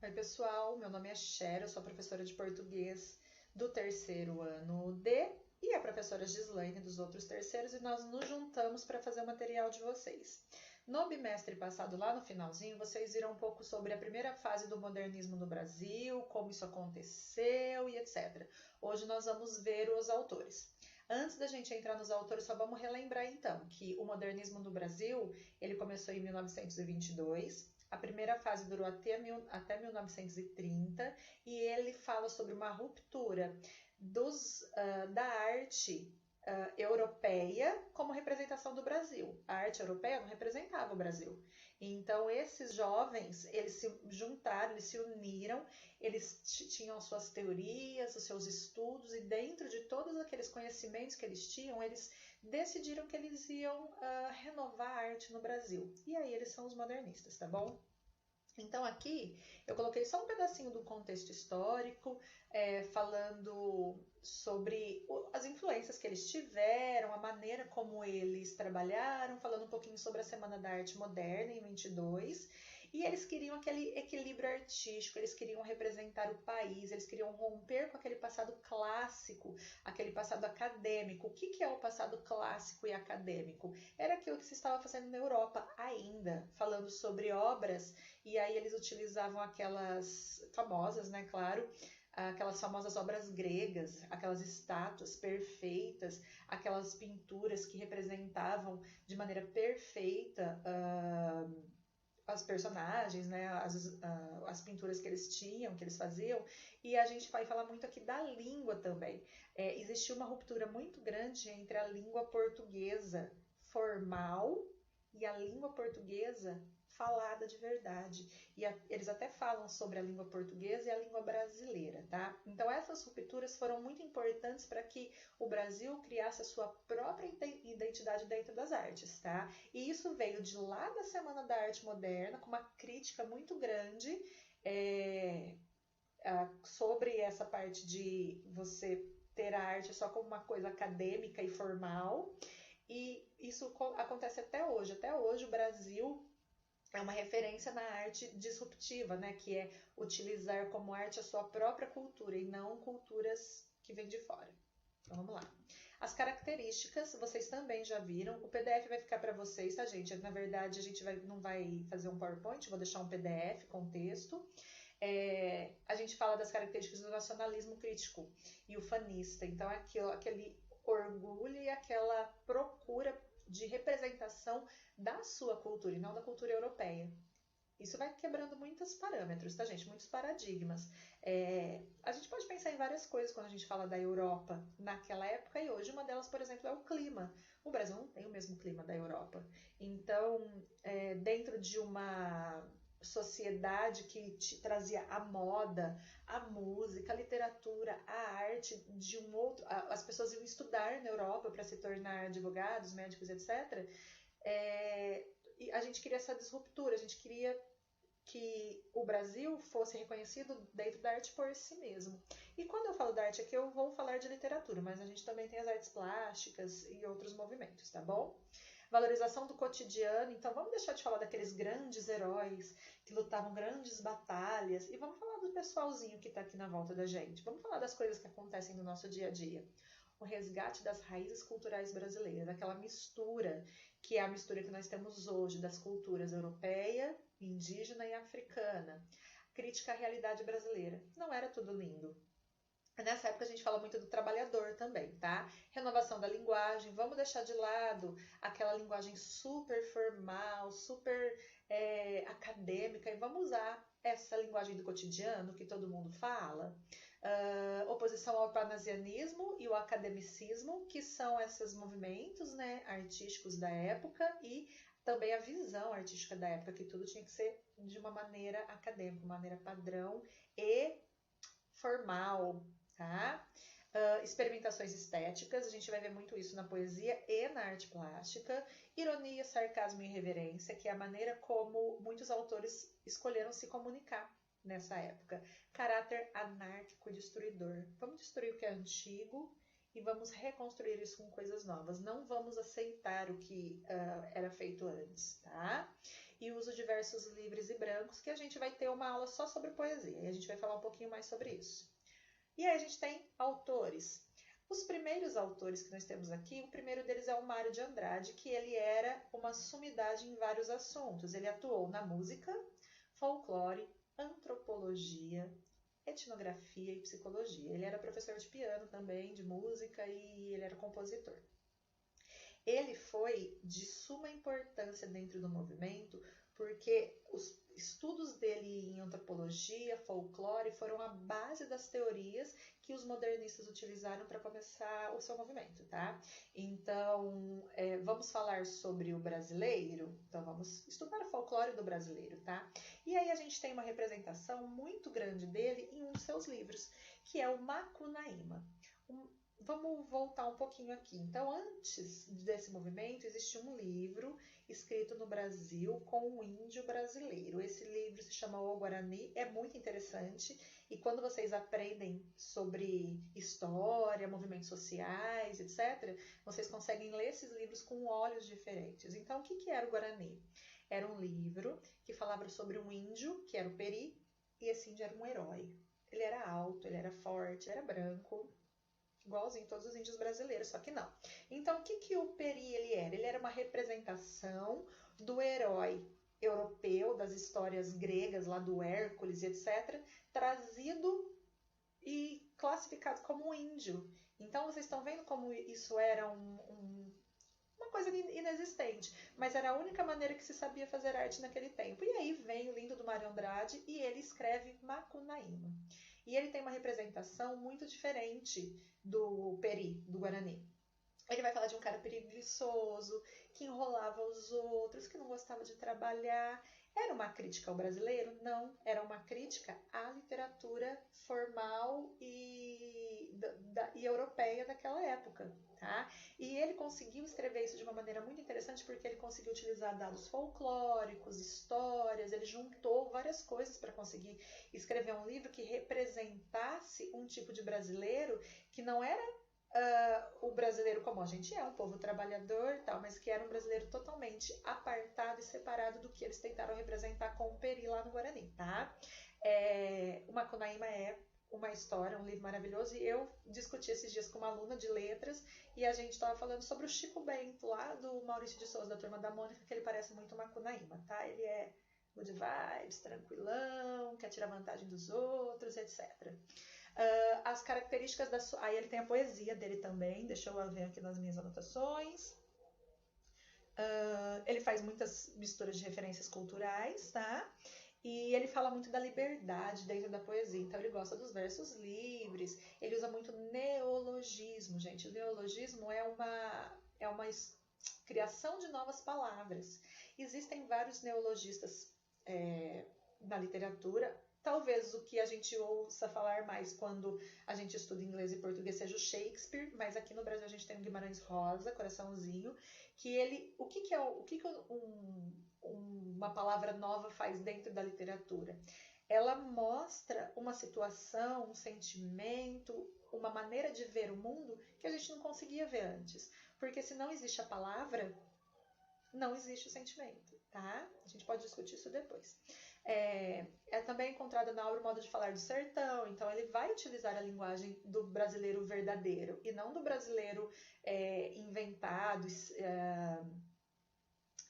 Oi, pessoal. Meu nome é Cher, eu sou professora de português do terceiro ano D e a professora Gislaine dos outros terceiros e nós nos juntamos para fazer o material de vocês. No bimestre passado, lá no finalzinho, vocês viram um pouco sobre a primeira fase do modernismo no Brasil, como isso aconteceu e etc. Hoje nós vamos ver os autores. Antes da gente entrar nos autores, só vamos relembrar então que o modernismo no Brasil, ele começou em 1922. A primeira fase durou até 1930 e ele fala sobre uma ruptura da arte europeia como representação do Brasil. A arte europeia não representava o Brasil. Então, esses jovens, eles se juntaram, eles se uniram, eles tinham suas teorias, os seus estudos, e dentro de todos aqueles conhecimentos que eles tinham, eles decidiram que eles iam renovar a arte no Brasil. E aí eles são os modernistas, tá bom? Então aqui eu coloquei só um pedacinho do contexto histórico, falando sobre as influências que eles tiveram, a maneira como eles trabalharam, falando um pouquinho sobre a Semana da Arte Moderna em 22. E eles queriam aquele equilíbrio artístico, eles queriam representar o país, eles queriam romper com aquele passado clássico, aquele passado acadêmico. O que é o passado clássico e acadêmico? Era aquilo que se estava fazendo na Europa ainda, falando sobre obras, e aí eles utilizavam aquelas famosas, né, claro, aquelas famosas obras gregas, aquelas estátuas perfeitas, aquelas pinturas que representavam de maneira perfeita as personagens, né, as pinturas que eles tinham, que eles faziam, e a gente vai falar muito aqui da língua também. Existiu uma ruptura muito grande entre a língua portuguesa formal e a língua portuguesa falada de verdade. E eles até falam sobre a língua portuguesa e a língua brasileira, tá? Então essas rupturas foram muito importantes para que o Brasil criasse a sua própria identidade dentro das artes, tá? E isso veio de lá da Semana da Arte Moderna, com uma crítica muito grande sobre essa parte de você ter a arte só como uma coisa acadêmica e formal. E isso acontece até hoje. Até hoje o Brasil é uma referência na arte disruptiva, né? Que é utilizar como arte a sua própria cultura e não culturas que vêm de fora. Então vamos lá. As características, vocês também já viram. O PDF vai ficar para vocês, tá, gente? Na verdade, a gente não vai fazer um PowerPoint, vou deixar um PDF com texto. A gente fala das características do nacionalismo crítico e ufanista. Então, é aquele orgulho e aquela procura de representação da sua cultura e não da cultura europeia. Isso vai quebrando muitos parâmetros, tá, gente? Muitos paradigmas. A gente pode pensar em várias coisas quando a gente fala da Europa naquela época e hoje. Uma delas, por exemplo, é o clima. O Brasil não tem o mesmo clima da Europa. Então, dentro de uma sociedade que trazia a moda, a música, a literatura, a arte de um outro. As pessoas iam estudar na Europa para se tornar advogados, médicos, etc. E a gente queria essa disruptura, a gente queria que o Brasil fosse reconhecido dentro da arte por si mesmo. E quando eu falo da arte aqui, eu vou falar de literatura, mas a gente também tem as artes plásticas e outros movimentos, tá bom? Valorização do cotidiano. Então vamos deixar de falar daqueles grandes heróis que lutavam grandes batalhas e vamos falar do pessoalzinho que está aqui na volta da gente. Vamos falar das coisas que acontecem no nosso dia a dia. O resgate das raízes culturais brasileiras, aquela mistura que é a mistura que nós temos hoje das culturas europeia, indígena e africana. Crítica à realidade brasileira. Não era tudo lindo. Nessa época a gente fala muito do trabalhador também, tá? Renovação da linguagem, vamos deixar de lado aquela linguagem super formal, super acadêmica e vamos usar essa linguagem do cotidiano que todo mundo fala. Oposição ao panasianismo e o academicismo, que são esses movimentos, né, artísticos da época e também a visão artística da época, que tudo tinha que ser de uma maneira acadêmica, uma maneira padrão e formal, tá? Experimentações estéticas, a gente vai ver muito isso na poesia e na arte plástica. Ironia, sarcasmo e irreverência, que é a maneira como muitos autores escolheram se comunicar nessa época. Caráter anárquico e destruidor. Vamos destruir o que é antigo e vamos reconstruir isso com coisas novas. Não vamos aceitar o que era feito antes, tá? e uso de versos livres e brancos, que a gente vai ter uma aula só sobre poesia, e a gente vai falar um pouquinho mais sobre isso. E aí a gente tem autores. Os primeiros autores que nós temos aqui, o primeiro deles é o Mário de Andrade, que ele era uma sumidade em vários assuntos. Ele atuou na música, folclore, antropologia, etnografia e psicologia. Ele era professor de piano também, de música, e ele era compositor. Ele foi de suma importância dentro do movimento, porque os estudos dele em antropologia, folclore, foram a base das teorias que os modernistas utilizaram para começar o seu movimento, tá? Então, vamos falar sobre o brasileiro? Então, vamos estudar o folclore do brasileiro, tá? E aí a gente tem uma representação muito grande dele em um dos seus livros, que é o Macunaíma. Vamos voltar um pouquinho aqui. Então, antes desse movimento, existe um livro escrito no Brasil com um índio brasileiro. Esse livro se chama O Guarani, é muito interessante. E quando vocês aprendem sobre história, movimentos sociais, etc., vocês conseguem ler esses livros com olhos diferentes. Então, o que era o Guarani? Era um livro que falava sobre um índio, que era o Peri, e esse índio era um herói. Ele era alto, ele era forte, ele era branco, igualzinho todos os índios brasileiros, só que não. Então, o que o Peri ele era? Ele era uma representação do herói europeu, das histórias gregas, lá do Hércules, etc., trazido e classificado como um índio. Então, vocês estão vendo como isso era uma coisa inexistente, mas era a única maneira que se sabia fazer arte naquele tempo. E aí vem o lindo do Mário Andrade e ele escreve Macunaíma. E ele tem uma representação muito diferente do Peri, do Guarani. Ele vai falar de um cara preguiçoso, que enrolava os outros, que não gostava de trabalhar. Era uma crítica ao brasileiro? Não, era uma crítica à literatura formal e europeia daquela época. Tá? E ele conseguiu escrever isso de uma maneira muito interessante porque ele conseguiu utilizar dados folclóricos, histórias, ele juntou várias coisas para conseguir escrever um livro que representasse um tipo de brasileiro que não era o brasileiro como a gente é, um povo trabalhador e tal, mas que era um brasileiro totalmente apartado e separado do que eles tentaram representar com o Peri lá no Guarani, tá? O Macunaíma é uma história, um livro maravilhoso, e eu discuti esses dias com uma aluna de letras e a gente estava falando sobre o Chico Bento, lá do Maurício de Souza, da Turma da Mônica, que ele parece muito o Macunaíma, tá? Ele é good vibes, tranquilão, quer tirar vantagem dos outros, etc. As características da sua... Aí ele tem a poesia dele também, deixa eu ver aqui nas minhas anotações. Ele faz muitas misturas de referências culturais, tá? E ele fala muito da liberdade dentro da poesia, então ele gosta dos versos livres, ele usa muito neologismo, gente. O neologismo é uma criação de novas palavras. Existem vários neologistas na literatura. Talvez o que a gente ouça falar mais quando a gente estuda inglês e português seja o Shakespeare, mas aqui no Brasil a gente tem o Guimarães Rosa, Coraçãozinho, que ele... O que uma palavra nova faz dentro da literatura? Ela mostra uma situação, um sentimento, uma maneira de ver o mundo que a gente não conseguia ver antes. Porque se não existe a palavra, não existe o sentimento, tá? A gente pode discutir isso depois. É também encontrada na obra o modo de falar do sertão, então ele vai utilizar a linguagem do brasileiro verdadeiro e não do brasileiro inventado,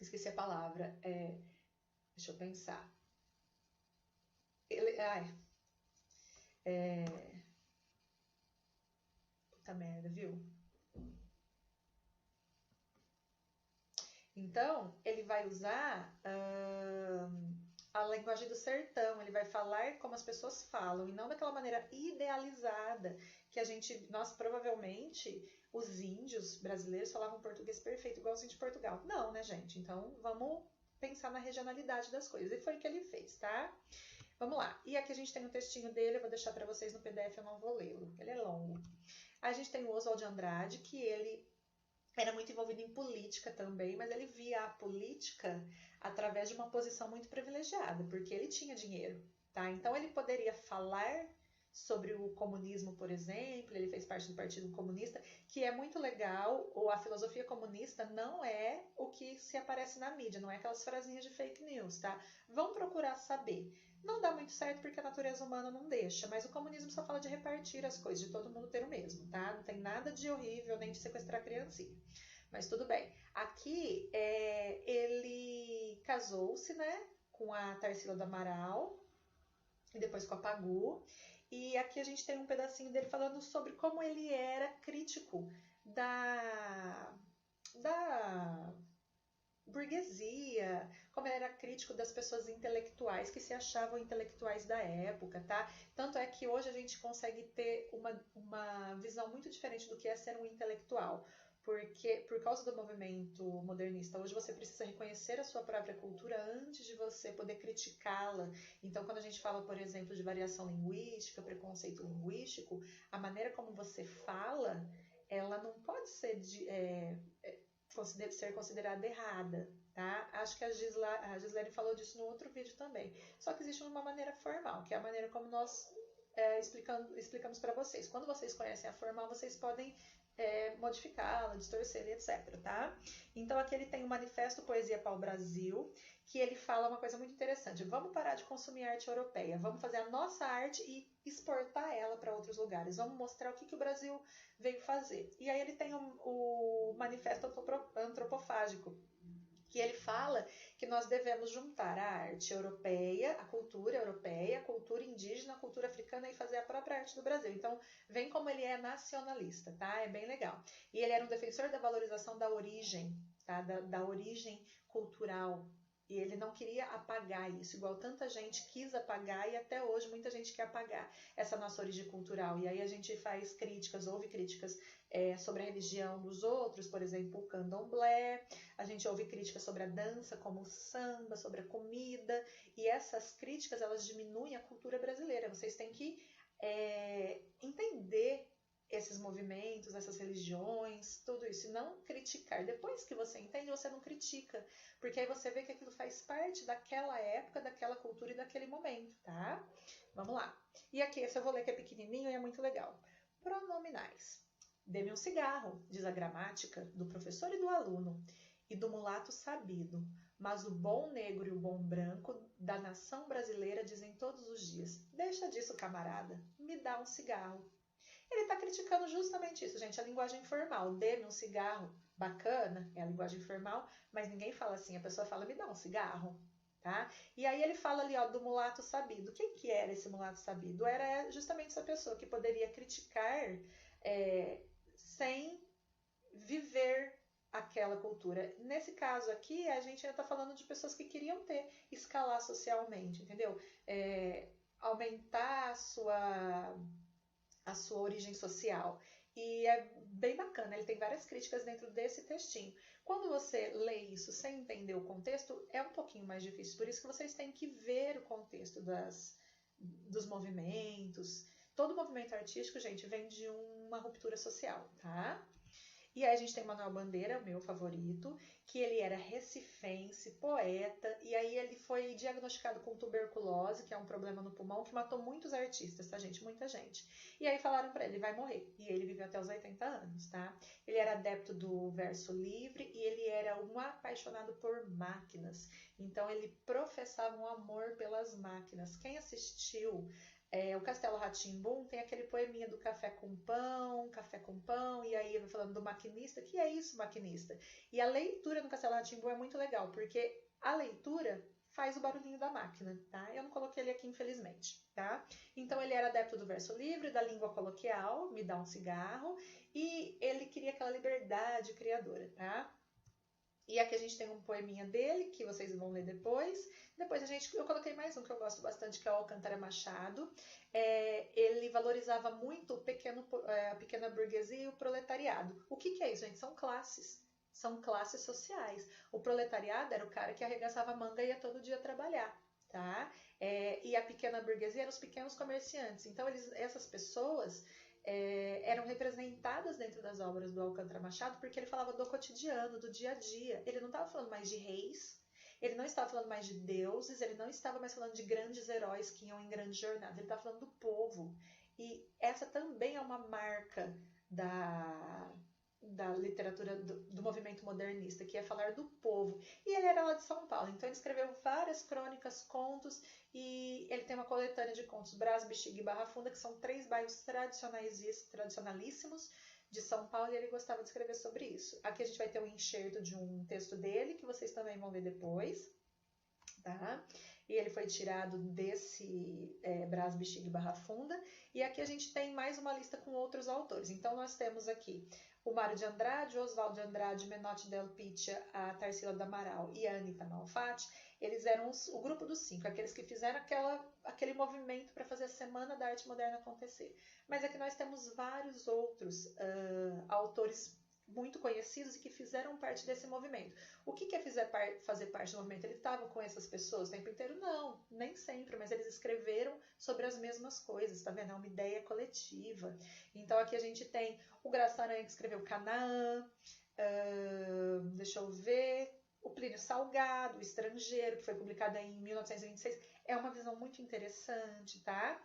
esqueci a palavra, deixa eu pensar. Puta merda, viu? Então, ele vai usar a linguagem do sertão, ele vai falar como as pessoas falam, e não daquela maneira idealizada que nós provavelmente, os índios brasileiros falavam português perfeito, igual os índios de Portugal. Não, né, gente? Então, vamos pensar na regionalidade das coisas. E foi o que ele fez, tá? Vamos lá. E aqui a gente tem um textinho dele, eu vou deixar para vocês no PDF, eu não vou lê-lo, ele é longo. A gente tem o Oswald de Andrade, que ele era muito envolvido em política também, mas ele via a política através de uma posição muito privilegiada, porque ele tinha dinheiro, tá? Então ele poderia falar sobre o comunismo, por exemplo, ele fez parte do Partido Comunista, que é muito legal, ou a filosofia comunista não é o que se aparece na mídia, não é aquelas frasinhas de fake news, tá? Vão procurar saber. Não dá muito certo porque a natureza humana não deixa, mas o comunismo só fala de repartir as coisas, de todo mundo ter o mesmo, tá? Não tem nada de horrível, nem de sequestrar criancinha. Mas tudo bem. Aqui, ele casou-se, né, com a Tarsila do Amaral, e depois com a Pagu. E aqui a gente tem um pedacinho dele falando sobre como ele era crítico da burguesia, como ele era crítico das pessoas intelectuais que se achavam intelectuais da época, tá? Tanto é que hoje a gente consegue ter uma visão muito diferente do que é ser um intelectual. Porque, por causa do movimento modernista, hoje você precisa reconhecer a sua própria cultura antes de você poder criticá-la. Então, quando a gente fala, por exemplo, de variação linguística, preconceito linguístico, a maneira como você fala, ela não pode ser ser considerada errada, tá? Acho que a Gislene falou disso no outro vídeo também. Só que existe uma maneira formal, que é a maneira como nós explicamos para vocês. Quando vocês conhecem a formal, vocês podem modificá-la, distorcê-la, etc, tá? Então aqui ele tem o Manifesto Poesia Pau Brasil, que ele fala uma coisa muito interessante. Vamos parar de consumir arte europeia, vamos fazer a nossa arte e exportar ela para outros lugares. Vamos mostrar o que o Brasil veio fazer. E aí ele tem o Manifesto Antropofágico, que ele fala que nós devemos juntar a arte europeia, a cultura indígena, a cultura africana e fazer a própria arte do Brasil. Então, vem como ele é nacionalista, tá? É bem legal. E ele era um defensor da valorização da origem, tá? Da origem cultural. E ele não queria apagar isso, igual tanta gente quis apagar e até hoje muita gente quer apagar essa nossa origem cultural. E aí a gente faz críticas, ouve críticas sobre a religião dos outros, por exemplo, o candomblé. A gente ouve críticas sobre a dança, como o samba, sobre a comida. E essas críticas, elas diminuem a cultura brasileira. Vocês têm que entender esses movimentos, essas religiões, tudo isso, e não criticar. Depois que você entende, você não critica, porque aí você vê que aquilo faz parte daquela época, daquela cultura e daquele momento, tá? Vamos lá. E aqui, esse eu vou ler que é pequenininho e é muito legal. Pronominais. Dê-me um cigarro, diz a gramática do professor e do aluno, e do mulato sabido, mas o bom negro e o bom branco da nação brasileira dizem todos os dias: deixa disso, camarada, me dá um cigarro. Ele está criticando justamente isso, gente, a linguagem informal. Dê-me um cigarro, bacana, é a linguagem informal, mas ninguém fala assim, a pessoa fala, me dá um cigarro, tá? E aí ele fala ali, ó, do mulato sabido. Quem que era esse mulato sabido? Era justamente essa pessoa que poderia criticar sem viver aquela cultura. Nesse caso aqui, a gente ainda está falando de pessoas que queriam escalar socialmente, entendeu? Aumentar a sua origem social. E é bem bacana, ele tem várias críticas dentro desse textinho. Quando você lê isso sem entender o contexto, é um pouquinho mais difícil. Por isso que vocês têm que ver o contexto dos movimentos. Todo movimento artístico, gente, vem de uma ruptura social, tá? E aí a gente tem Manuel Bandeira, o meu favorito, que ele era recifense, poeta, e aí ele foi diagnosticado com tuberculose, que é um problema no pulmão, que matou muitos artistas, tá, gente? Muita gente. E aí falaram pra ele, vai morrer. E ele viveu até os 80 anos, tá? Ele era adepto do verso livre e ele era um apaixonado por máquinas. Então ele professava um amor pelas máquinas. Quem assistiu o Castelo Rá-Tim-Bum tem aquele poeminha do café com pão, e aí vai falando do maquinista. Que é isso, maquinista? E a leitura no Castelo Rá-Tim-Bum é muito legal, porque a leitura faz o barulhinho da máquina, tá? Eu não coloquei ele aqui, infelizmente, tá? Então ele era adepto do verso livre, da língua coloquial, me dá um cigarro, e ele queria aquela liberdade criadora, tá? E aqui a gente tem um poeminha dele, que vocês vão ler depois. Depois eu coloquei mais um que eu gosto bastante, que é o Alcântara Machado. Ele valorizava muito a pequena burguesia e o proletariado. O que é isso, gente? São classes. São classes sociais. O proletariado era o cara que arregaçava a manga e ia todo dia trabalhar, tá? E a pequena burguesia eram os pequenos comerciantes. Então, essas pessoas eram representadas dentro das obras do Alcântara Machado porque ele falava do cotidiano, do dia a dia. Ele não estava falando mais de reis, ele não estava falando mais de deuses, ele não estava mais falando de grandes heróis que iam em grandes jornadas, ele estava falando do povo. E essa também é uma marca da literatura do movimento modernista, que é falar do povo. E ele era lá de São Paulo, então ele escreveu várias crônicas, contos, e ele tem uma coletânea de contos, Brás, Bexiga e Barra Funda, que são 3 bairros tradicionalíssimos de São Paulo, e ele gostava de escrever sobre isso. Aqui a gente vai ter um enxerto de um texto dele, que vocês também vão ver depois, tá? E ele foi tirado desse Brás, Bexiga e Barra Funda. E aqui a gente tem mais uma lista com outros autores. Então nós temos aqui o Mário de Andrade, o Oswaldo de Andrade, Menotti Del Picchia, a Tarsila do Amaral e a Anita Malfatti. Eles eram o grupo dos 5, aqueles que fizeram aquele movimento para fazer a Semana da Arte Moderna acontecer. Mas aqui nós temos vários outros autores muito conhecidos e que fizeram parte desse movimento. O que é fazer parte do movimento? Ele estava com essas pessoas o tempo inteiro? Não, nem sempre, mas eles escreveram sobre as mesmas coisas, tá vendo? É uma ideia coletiva. Então aqui a gente tem o Graça Aranha, que escreveu Canaã, deixa eu ver, o Plínio Salgado, O Estrangeiro, que foi publicado em 1926. É uma visão muito interessante, tá?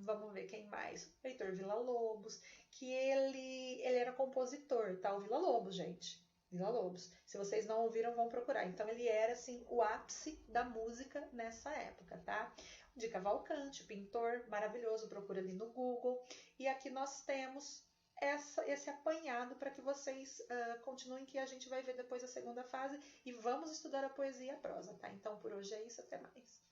Vamos ver quem mais. Heitor Villa-Lobos, que ele era compositor, tá? O Villa-Lobos, gente. Villa-Lobos. Se vocês não ouviram, vão procurar. Então ele era assim o ápice da música nessa época, tá? De Cavalcante, pintor maravilhoso, procura ali no Google. E aqui nós temos esse apanhado para que vocês continuem, que a gente vai ver depois a segunda fase e vamos estudar a poesia e a prosa, tá? Então por hoje é isso, até mais.